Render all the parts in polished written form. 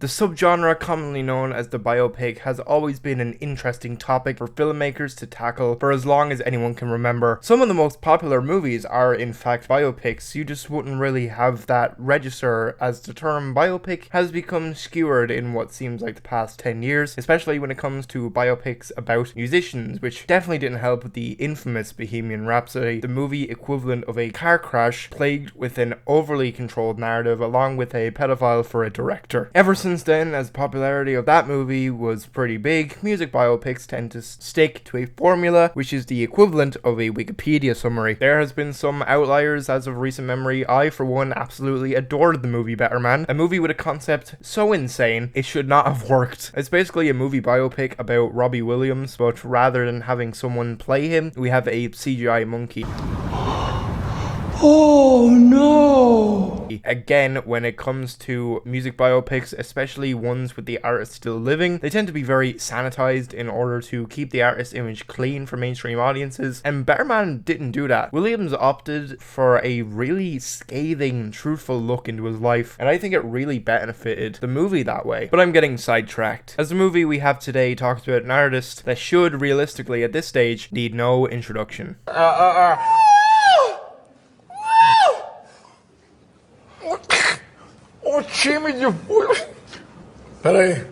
The subgenre commonly known as the biopic has always been an interesting topic for filmmakers to tackle for as long as anyone can remember. Some of the most popular movies are in fact biopics. You just wouldn't really have that register, as the term biopic has become skewered in what seems like the past 10 years, especially when it comes to biopics about musicians, which definitely didn't help with the infamous Bohemian Rhapsody, the movie equivalent of a car crash plagued with an overly controlled narrative along with a pedophile for a director. Ever since then, as the popularity of that movie was pretty big, music biopics tend to stick to a formula which is the equivalent of a Wikipedia summary. There has been some outliers as of recent memory. I, for one, absolutely adored the movie Better Man, a movie with a concept so insane it should not have worked. It's basically a movie biopic about Robbie Williams, but rather than having someone play him, we have a CGI monkey. Oh no! Again, when it comes to music biopics, especially ones with the artist still living, they tend to be very sanitized in order to keep the artist's image clean for mainstream audiences, and Better Man didn't do that. Williams opted for a really scathing, truthful look into his life, and I think it really benefited the movie that way. But I'm getting sidetracked, as the movie we have today talks about an artist that should, realistically at this stage, need no introduction. Oh, Jimmy, you fool. Peraí.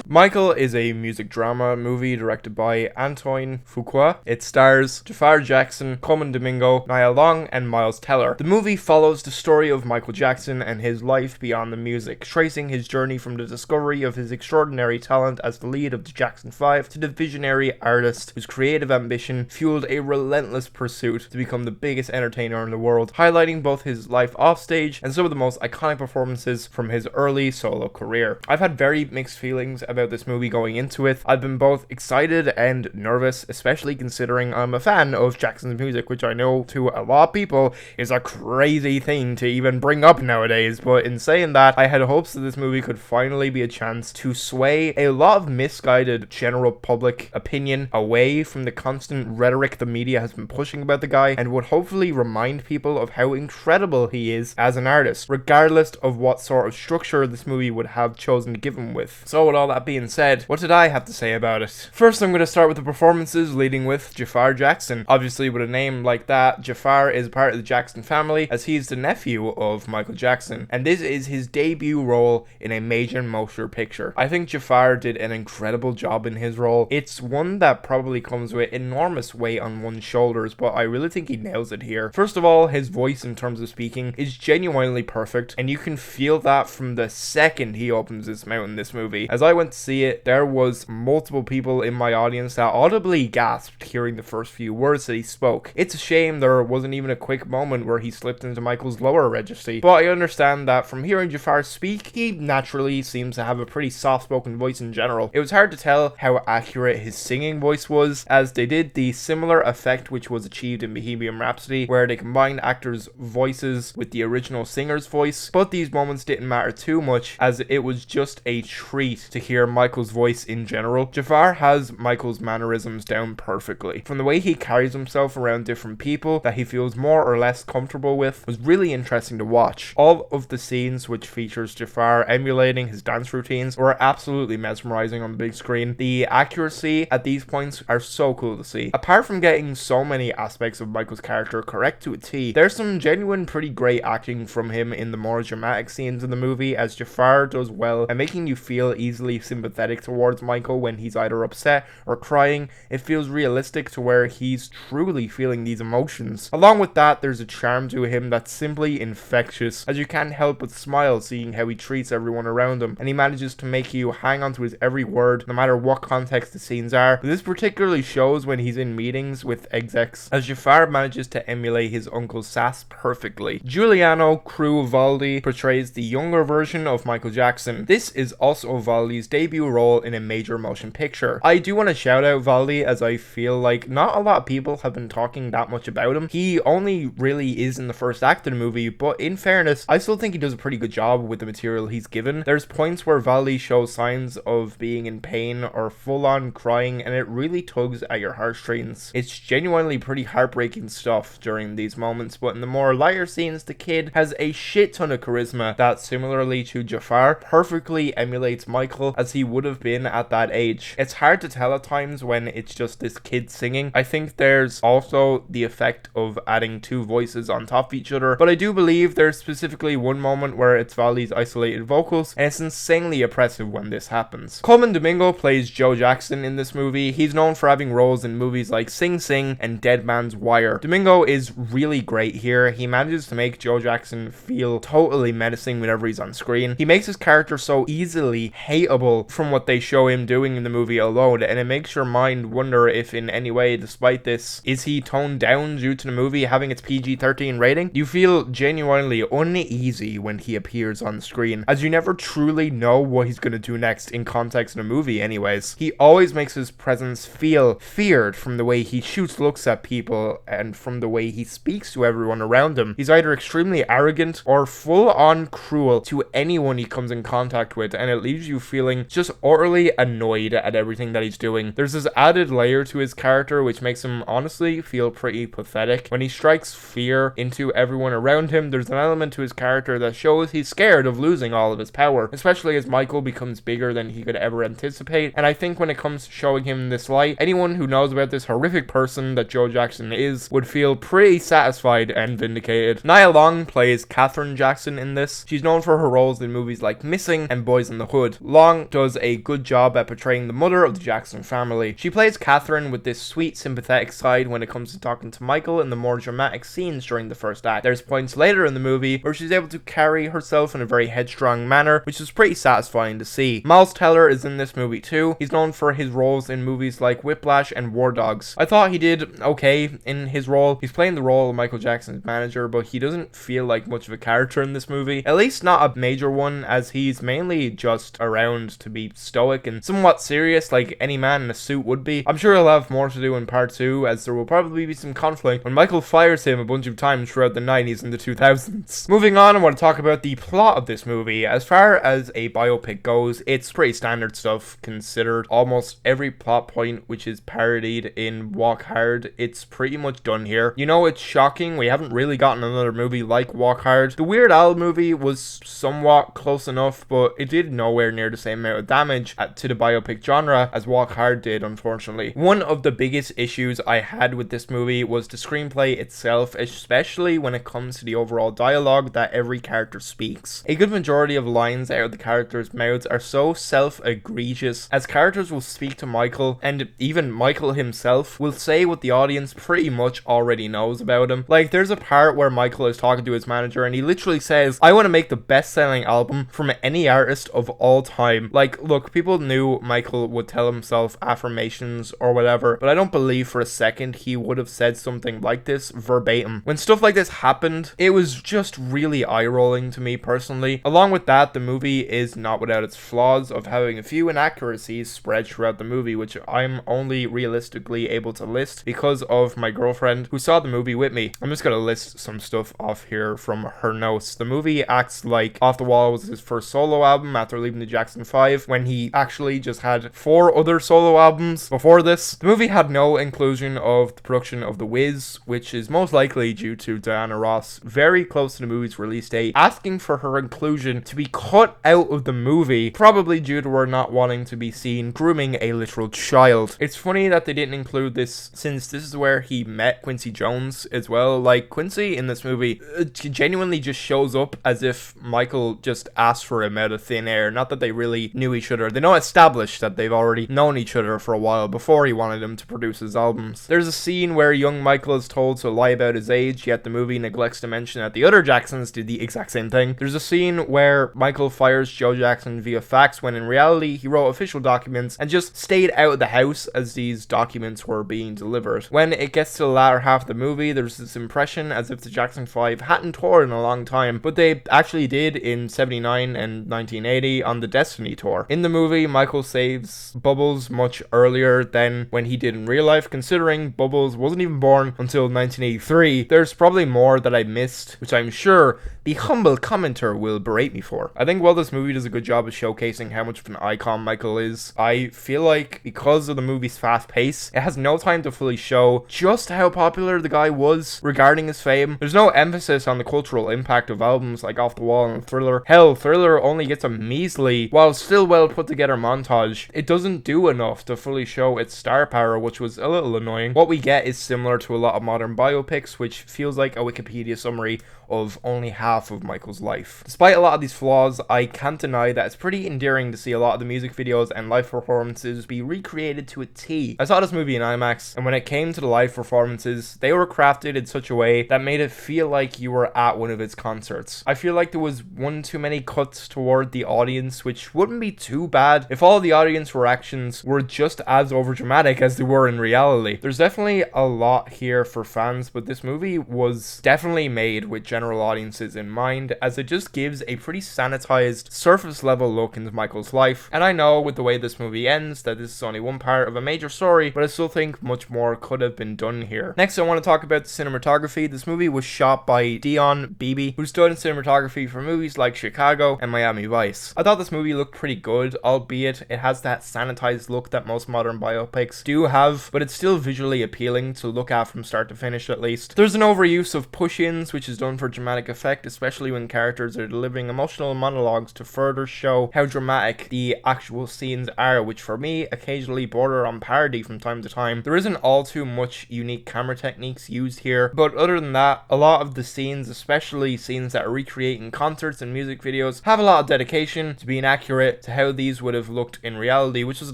Michael is a music drama movie directed by Antoine Fuqua. It stars Jafar Jackson, Coleman Domingo, Nia Long, and Miles Teller. The movie follows the story of Michael Jackson and his life beyond the music, tracing his journey from the discovery of his extraordinary talent as the lead of the Jackson 5 to the visionary artist whose creative ambition fueled a relentless pursuit to become the biggest entertainer in the world, highlighting both his life offstage and some of the most iconic performances from his early solo career. I've had very mixed feelings about this movie going into it. I've been both excited and nervous, especially considering I'm a fan of Jackson's music, which I know to a lot of people is a crazy thing to even bring up nowadays. But in saying that, I had hopes that this movie could finally be a chance to sway a lot of misguided general public opinion away from the constant rhetoric the media has been pushing about the guy, and would hopefully remind people of how incredible he is as an artist, regardless of what sort of structure this movie would have chosen to give him with. So with all that being said, what did I have to say about it? First, I'm going to start with the performances, leading with Jafar Jackson. Obviously, with a name like that, Jafar is part of the Jackson family, as he's the nephew of Michael Jackson, and this is his debut role in a major motion picture. I think Jafar did an incredible job in his role. It's one that probably comes with enormous weight on one's shoulders, but I really think he nails it here. First of all, his voice in terms of speaking is genuinely perfect, and you can feel that from the second he opens his mouth in this movie. As I went to see it, there was multiple people in my audience that audibly gasped hearing the first few words that he spoke. It's a shame there wasn't even a quick moment where he slipped into Michael's lower register, but I understand that from hearing Jafar speak, he naturally seems to have a pretty soft-spoken voice in general. It was hard to tell how accurate his singing voice was, as they did the similar effect which was achieved in Bohemian Rhapsody, where they combined actors' voices with the original singer's voice, but these moments didn't matter too much, as it was just a treat to hear Michael's voice in general. Jafar has Michael's mannerisms down perfectly. From the way he carries himself around different people that he feels more or less comfortable with was really interesting to watch. All of the scenes which features Jafar emulating his dance routines were absolutely mesmerizing on the big screen. The accuracy at these points are so cool to see. Apart from getting so many aspects of Michael's character correct to a T, there's some genuine pretty great acting from him in the more dramatic scenes in the movie, as Jafar does well at making you feel easily sympathetic towards Michael when he's either upset or crying. It feels realistic to where he's truly feeling these emotions. Along with that, there's a charm to him that's simply infectious, as you can't help but smile seeing how he treats everyone around him, and he manages to make you hang on to his every word, no matter what context the scenes are. But this particularly shows when he's in meetings with execs, as Jafar manages to emulate his uncle sass perfectly. Giuliano Cruvaldi portrays the younger version of Michael Jackson. This is also Valdi Valdi's debut role in a major motion picture. I do want to shout out Valdi, as I feel like not a lot of people have been talking that much about him. He only really is in the first act of the movie, but in fairness, I still think he does a pretty good job with the material he's given. There's points where Valdi shows signs of being in pain or full on crying, and it really tugs at your heartstrings. It's genuinely pretty heartbreaking stuff during these moments, but in the more lighter scenes, the kid has a shit ton of charisma that, similarly to Jafar, perfectly emulates Michael as he would have been at that age. It's hard to tell at times when it's just this kid singing. I think there's also the effect of adding two voices on top of each other, but I do believe there's specifically one moment where it's Valdi's isolated vocals, and it's insanely oppressive when this happens. Coleman Domingo plays Joe Jackson in this movie. He's known for having roles in movies like Sing Sing and Dead Man's Wire. Domingo is really great here. He manages to make Joe Jackson feel totally menacing whenever he's on screen. He makes his character so easily hateable from what they show him doing in the movie alone, and it makes your mind wonder if in any way, despite this, is he toned down due to the movie having its PG-13 rating? You feel genuinely uneasy when he appears on screen, as you never truly know what he's going to do next in context of the movie anyways. He always makes his presence feel feared from the way he shoots looks at people and from the way he speaks to everyone around him. He's either extremely arrogant or full-on cruel to anyone he comes in contact with, and it leaves you feeling just utterly annoyed at everything that he's doing. There's this added layer to his character which makes him honestly feel pretty pathetic. When he strikes fear into everyone around him, there's an element to his character that shows he's scared of losing all of his power, especially as Michael becomes bigger than he could ever anticipate. And I think when it comes to showing him this light, anyone who knows about this horrific person that Joe Jackson is would feel pretty satisfied and vindicated. Nia Long plays Catherine Jackson in this. She's known for her roles in movies like Missing and Boys in the Hood. Long does a good job at portraying the mother of the Jackson family. She plays Catherine with this sweet, sympathetic side when it comes to talking to Michael in the more dramatic scenes during the first act. There's points later in the movie where she's able to carry herself in a very headstrong manner, which is pretty satisfying to see. Miles Teller is in this movie too. He's known for his roles in movies like Whiplash and War Dogs. I thought he did okay in his role. He's playing the role of Michael Jackson's manager, but he doesn't feel like much of a character in this movie. At least not a major one, as he's mainly just around to be stoic and somewhat serious like any man in a suit would be. I'm sure he'll have more to do in part 2, as there will probably be some conflict when Michael fires him a bunch of times throughout the 90s and the 2000s. Moving on, I want to talk about the plot of this movie. As far as a biopic goes, it's pretty standard stuff considered. Almost every plot point which is parodied in Walk Hard, it's pretty much done here. You know, it's shocking, we haven't really gotten another movie like Walk Hard. The Weird Al movie was somewhat close enough, but it did nowhere near the same amount of damage to the biopic genre as Walk Hard did, unfortunately. One of the biggest issues I had with this movie was the screenplay itself, especially when it comes to the overall dialogue that every character speaks. A good majority of lines out of the characters' mouths are so self-egregious, as characters will speak to Michael, and even Michael himself will say what the audience pretty much already knows about him. Like, there's a part where Michael is talking to his manager and he literally says, "I want to make the best-selling album from any artist of all time." Like, look, people knew Michael would tell himself affirmations or whatever, but I don't believe for a second he would have said something like this verbatim. When stuff like this happened, it was just really eye-rolling to me personally. Along with that, the movie is not without its flaws of having a few inaccuracies spread throughout the movie, which I'm only realistically able to list because of my girlfriend who saw the movie with me. I'm just gonna list some stuff off here from her notes. The movie acts like Off the Wall was his first solo album after leaving the Jackson 5, when he actually just had 4 other solo albums before this. The movie had no inclusion of the production of The Wiz, which is most likely due to Diana Ross, very close to the movie's release date, asking for her inclusion to be cut out of the movie, probably due to her not wanting to be seen grooming a literal child. It's funny that they didn't include this, since this is where he met Quincy Jones as well. Like, Quincy in this movie genuinely just shows up as if Michael just asked for him out of thin air. Not that they really knew each other. They know established that they've already known each other for a while before he wanted him to produce his albums. There's a scene where young Michael is told to lie about his age, yet the movie neglects to mention that the other Jacksons did the exact same thing. There's a scene where Michael fires Joe Jackson via fax, when in reality he wrote official documents and just stayed out of the house as these documents were being delivered. When it gets to the latter half of the movie, there's this impression as if the Jackson 5 hadn't toured in a long time, but they actually did in 79 and 1980 on the Destiny tour. In the movie, Michael saves Bubbles much earlier than when he did in real life, considering Bubbles wasn't even born until 1983. There's probably more that I missed, which I'm sure the humble commenter will berate me for. I think while this movie does a good job of showcasing how much of an icon Michael is, I feel like because of the movie's fast pace, it has no time to fully show just how popular the guy was regarding his fame. There's no emphasis on the cultural impact of albums like Off the Wall and Thriller. Hell, Thriller only gets a measly, while still well put together montage. It doesn't do enough to fully show its star power, which was a little annoying. What we get is similar to a lot of modern biopics, which feels like a Wikipedia summary of only half of Michael's life. Despite a lot of these flaws, I can't deny that it's pretty endearing to see a lot of the music videos and live performances be recreated to a T. I saw this movie in IMAX, and when it came to the live performances, they were crafted in such a way that made it feel like you were at one of its concerts. I feel like there was one too many cuts toward the audience, which wouldn't be too bad if all the audience reactions were just as overdramatic as they were in reality. There's definitely a lot here for fans, but this movie was definitely made with general audiences in mind, as it just gives a pretty sanitized, surface level look into Michael's life. And I know with the way this movie ends that this is only one part of a major story, but I still think much more could have been done here. Next, I want to talk about the cinematography. This movie was shot by Dion Beebe, who stood in cinematography for movies like Chicago and Miami Vice. I thought this movie looked pretty good, albeit it has that sanitized look that most modern biopics do have, but it's still visually appealing to look at from start to finish at least. There's an overuse of push-ins, which is done for dramatic effect, especially when characters are delivering emotional monologues to further show how dramatic the actual scenes are, which for me occasionally border on parody from time to time. There isn't all too much unique camera techniques used here, but other than that, a lot of the scenes, especially scenes that are recreating concerts and music videos, have a lot of dedication to being accurate to how these would have looked in reality, which was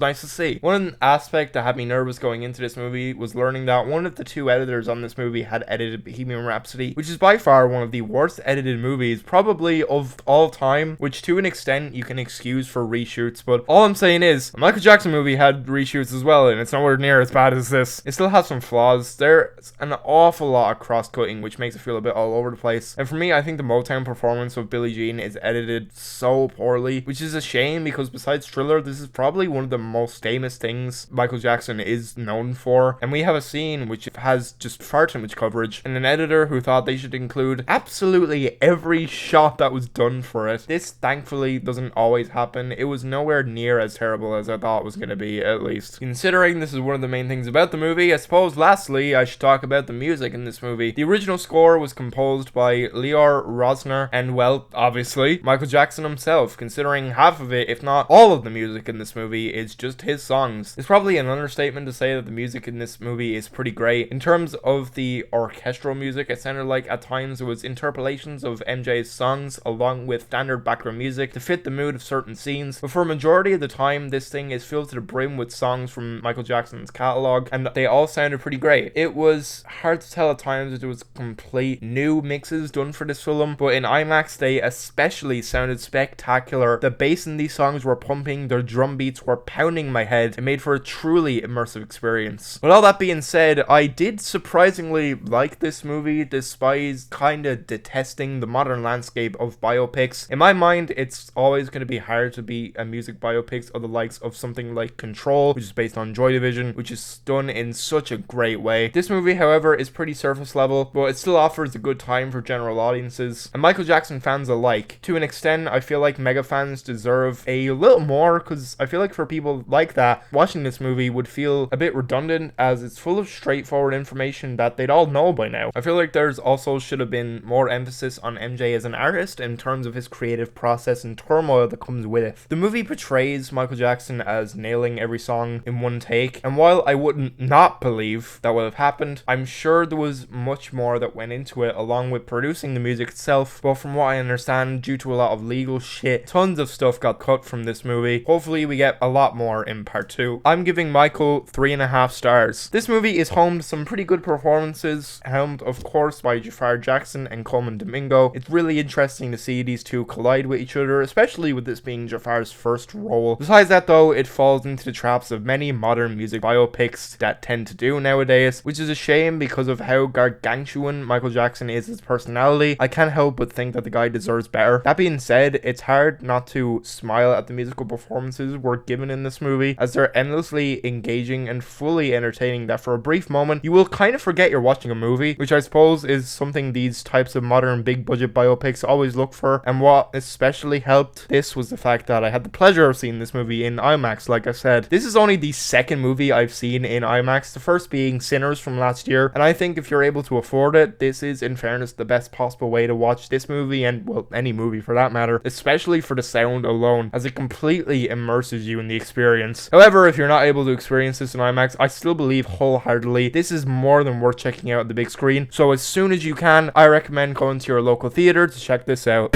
nice to see. One aspect that had me nervous going into this movie was learning that one of the two editors on this movie had edited Bohemian Rhapsody, which is by far one of the worst edited movies probably of all time, which to an extent you can excuse for reshoots, but all I'm saying is a Michael Jackson movie had reshoots as well, and it's nowhere near as bad as this. It still has some flaws. There's an awful lot of cross-cutting, which makes it feel a bit all over the place, and for me, I think the Motown performance of Billie Jean is edited so poorly, which is a shame because besides Thriller, this is probably one of the most famous things Michael Jackson is known for, and we have a scene which has just far too much coverage, and an editor who thought they should include absolutely every shot that was done for it. This thankfully doesn't always happen. It was nowhere near as terrible as I thought it was going to be, at least. Considering this is one of the main things about the movie, I suppose lastly I should talk about the music in this movie. The original score was composed by Leor Rosner and, well, obviously Michael Jackson himself, considering half of it, if not all of the music in this movie, is just his songs. It's probably an understatement to say that the music in this movie is pretty great. In terms of the orchestral music, it sounded like at times it was interpolations of MJ's songs along with standard background music to fit the mood of certain scenes, but for a majority of the time this thing is filled to the brim with songs from Michael Jackson's catalog, and they all sounded pretty great. It was hard to tell at times if it was complete new mixes done for this film, but in IMAX they especially sounded spectacular. The bass in these songs were pumping, their drum beats were pounding my head. It made for a truly immersive experience. With all that being said, I did surprisingly like this movie despite kinda detesting the modern landscape of biopics. In my mind, it's always going to be hard to beat a music biopics of the likes of something like Control, which is based on Joy Division, which is done in such a great way. This movie, however, is pretty surface level, but it still offers a good time for general audiences and Michael Jackson fans alike. To an extent, I feel like mega fans deserve a little more, because I feel like for people like that, watching this movie would feel a bit redundant as it's full of straightforward information that they'd all know by now. I feel like there's also should have been more emphasis on MJ as an artist in terms of his creative process and turmoil that comes with it. The movie portrays Michael Jackson as nailing every song in one take, and while I wouldn't not believe that would have happened, I'm sure there was much more that went into it along with producing the music itself, but from what I understand, due to a lot of legal shit, tons of stuff got cut from this movie. Hopefully we get a lot more in part 2. I'm giving Michael 3.5 stars. This movie is home to some pretty good performances, helmed of course by Jafar Jackson and Coleman Domingo. It's really interesting to see these two collide with each other, especially with this being Jafar's first role. Besides that though, it falls into the traps of many modern music biopics that tend to do nowadays, which is a shame because of how gargantuan Michael Jackson is as personality. I can't help but think that the guy deserves better. That being said, it's hard not to smile at the musical performances were given in this movie, as they're endlessly engaging and fully entertaining that for a brief moment you will kind of forget you're watching a movie, which I suppose is something these types of modern big budget biopics always look for. And what especially helped this was the fact that I had the pleasure of seeing this movie in IMAX. Like I said, this is only the second movie I've seen in IMAX, the first being Sinners from last year, and I think if you're able to afford it, this is in fairness the best possible way to watch this movie, and well, any movie for that matter, especially for the sound alone, as it completely immerses you in the experience. However, if you're not able to experience this in IMAX, I still believe wholeheartedly this is more than worth checking out at the big screen. So as soon as you can, I recommend going to your local theater to check this out.